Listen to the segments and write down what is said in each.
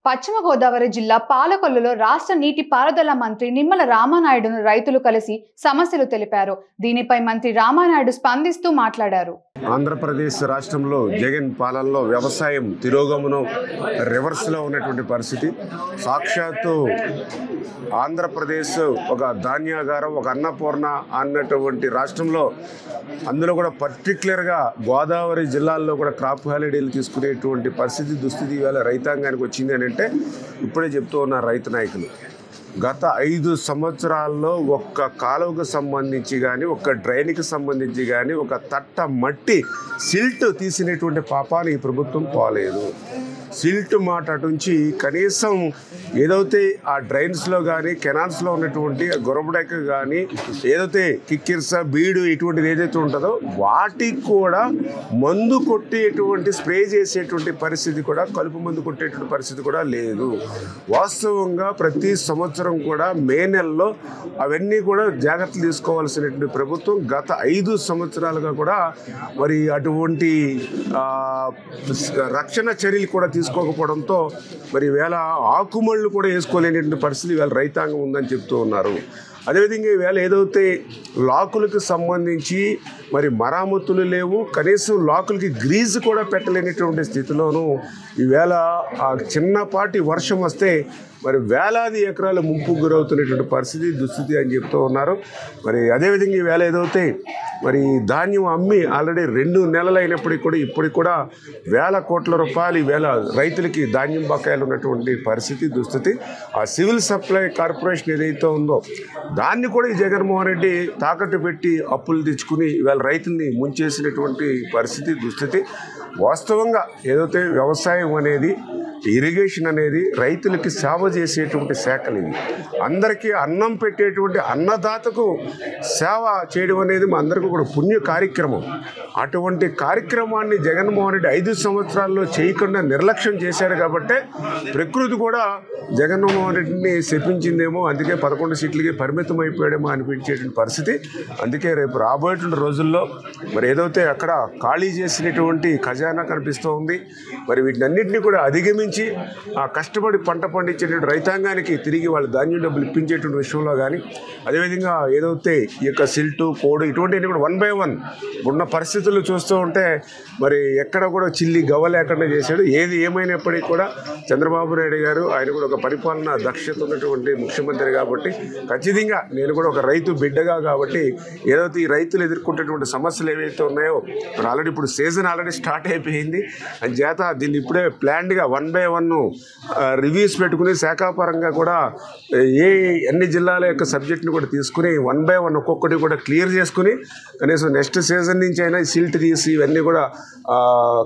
పశ్చిమ గోదావరి జిల్లా పాలకొల్లులో రాష్ట్ర నీటి పారుదల మంత్రి నిమ్మల రామానాయుడును రైతులు కలిసి సమస్యలు తెలిపారు. దీనిపై మంత్రి రామానాయుడు స్పందిస్తూ మాట్లాడారు. ఆంధ్రప్రదేశ్ రాష్ట్రంలో జగన్ పాలనలో వ్యవసాయం తిరోగమనం రివర్స్లో ఉన్నటువంటి పరిస్థితి. సాక్షాత్తు ఆంధ్రప్రదేశ్ ఒక ధాన్యాగారం, ఒక అన్నపూర్ణ అన్నటువంటి రాష్ట్రంలో, అందులో కూడా పర్టిక్యులర్గా గోదావరి జిల్లాల్లో కూడా క్రాప్ హాలిడేలు తీసుకునేటువంటి పరిస్థితి దుస్థితి ఇవాళ రైతాంగానికి వచ్చింది అని అంటే ఇప్పుడే చెప్తూ ఉన్నారు రైతు నాయకులు. గత 5 సంవత్సరాల్లో ఒక్క కాలువకు సంబంధించి కానీ, ఒక్క డ్రైన్కి సంబంధించి కానీ, ఒక తట్ట మట్టి సిల్ట్ తీసినటువంటి పాపాన్ని ఈ ప్రభుత్వం పోలేదు. సిల్ట్ మాట నుంచి కనీసం ఏదైతే ఆ డ్రైన్స్లో కానీ, కెనాల్స్లో ఉన్నటువంటి గొరబడెక్క కానీ, ఏదైతే కిక్కిర్స బీడు ఇటువంటిది ఏదైతే ఉంటుందో వాటికి కూడా మందు కొట్టేటువంటి స్ప్రే చేసేటువంటి పరిస్థితి కూడా, కలుపు మందు కొట్టేటువంటి పరిస్థితి కూడా లేదు. వాస్తవంగా ప్రతి సంవత్సరం కూడా మే నెలలో అవన్నీ కూడా జాగ్రత్తలు తీసుకోవాల్సినటువంటి ప్రభుత్వం గత 5 సంవత్సరాలుగా కూడా మరి అటువంటి రక్షణ చర్యలు కూడా తీసుకోకపోవడంతో మరి వేళ ఆకుమళ్ళు కూడా వేసుకోలేనటువంటి పరిస్థితి వేళ రైతాంగం ఉందని చెప్తూ ఉన్నారు. అదేవిధంగా ఈవేళ ఏదైతే లాకులకు సంబంధించి మరి మరామతులు లేవు, కనీసం లాకులకి గ్రీజు కూడా పెట్టలేనటువంటి స్థితిలోనూ ఈవేళ ఆ చిన్నపాటి వర్షం వస్తే మరి వేలాది ఎకరాలు ముంపుకు గురవుతున్నటువంటి పరిస్థితి దుస్థితి అని చెప్తూ ఉన్నారు. మరి అదేవిధంగా ఈవేళ ఏదైతే మరి ధాన్యం అమ్మి ఆల్రెడీ 2 నెలలు అయినప్పటికీ కూడా ఇప్పటికి కూడా వేల కోట్ల రూపాయలు ఈవేళ రైతులకి ధాన్యం బకాయిలు ఉన్నటువంటి పరిస్థితి దుస్థితి. ఆ సివిల్ సప్లై కార్పొరేషన్ ఏదైతే ఉందో దాన్ని కూడా ఈ జగన్మోహన్ రెడ్డి తాకట్టు పెట్టి అప్పులు తెచ్చుకుని ఇవాళ రైతుల్ని ముంచేసినటువంటి పరిస్థితి దుస్థితి. వాస్తవంగా ఏదైతే వ్యవసాయం అనేది, ఇరిగేషన్ అనేది రైతులకి సేవ చేసేటువంటి శాఖలు ఇవి. అందరికీ అన్నం పెట్టేటువంటి అన్నదాతకు సేవ చేయడం అనేది మా అందరికీ కూడా పుణ్య కార్యక్రమం. అటువంటి కార్యక్రమాన్ని జగన్మోహన్ రెడ్డి 5 సంవత్సరాల్లో చేయకుండా నిర్లక్ష్యం చేశారు కాబట్టి ప్రకృతి కూడా జగన్మోహన్ రెడ్డిని శపించిందేమో, అందుకే 11 సీట్లకి పరిమితం అయిపోయాడేమో అనిపించేటువంటి పరిస్థితి. అందుకే రేపు రాబోయేటువంటి రోజుల్లో మరి ఏదైతే అక్కడ ఖాళీ చేసినటువంటి ఖజానా కనిపిస్తూ ఉంది, మరి వీటినన్నింటినీ కూడా అధిగమించి ఆ కష్టపడి పంట పండించేటువంటి రైతాంగానికి తిరిగి వాళ్ళ ధాన్యం డబ్బులు ఇప్పించేటువంటి విషయంలో కానీ, అదేవిధంగా ఏదైతే ఈ యొక్క సిల్టు కోడు ఇటువంటివన్నీ కూడా 1 by 1 ఉన్న పరిస్థితులు చూస్తూ ఉంటే మరి ఎక్కడ కూడా చిల్లి గవ్వ లేకుండా చేశాడు. ఏది ఏమైనప్పటికీ కూడా చంద్రబాబు నాయుడు గారు ఆయన కూడా ఒక పరిపాలన దక్షత ఉన్నటువంటి ముఖ్యమంత్రి కాబట్టి, ఖచ్చితంగా నేను కూడా ఒక రైతు బిడ్డగా కాబట్టి ఏదైతే ఈ రైతులు ఎదుర్కొంటున్నటువంటి సమస్యలు ఏవైతే ఉన్నాయో మరి ఆల్రెడీ ఇప్పుడు సీజన్ ఆల్రెడీ స్టార్ట్ అయిపోయింది అని చేత దీన్ని ఇప్పుడే ప్లాన్డ్గా 1 by 1 రివ్యూస్ పెట్టుకుని శాఖాపరంగా కూడా అన్ని జిల్లాల యొక్క సబ్జెక్ట్ని కూడా తీసుకుని 1 by 1 ఒక్కొక్కటి కూడా క్లియర్ చేసుకుని కనీసం నెక్స్ట్ సీజన్ నుంచి అయినా సిల్ట్ తీసి ఇవన్నీ కూడా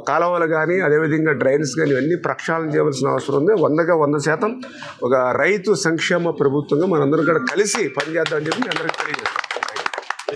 కాలువలు కానీ, అదేవిధంగా డ్రైన్స్ కానీ ఇవన్నీ ప్రక్షాళన చేయవలసిన అవసరం ఉంది. 100% ఒక రైతు సంక్షేమ ప్రభుత్వంగా మనందరం కూడా కలిసి పనిచేద్దామని చెప్పి అందరికీ తెలియజేస్తాం.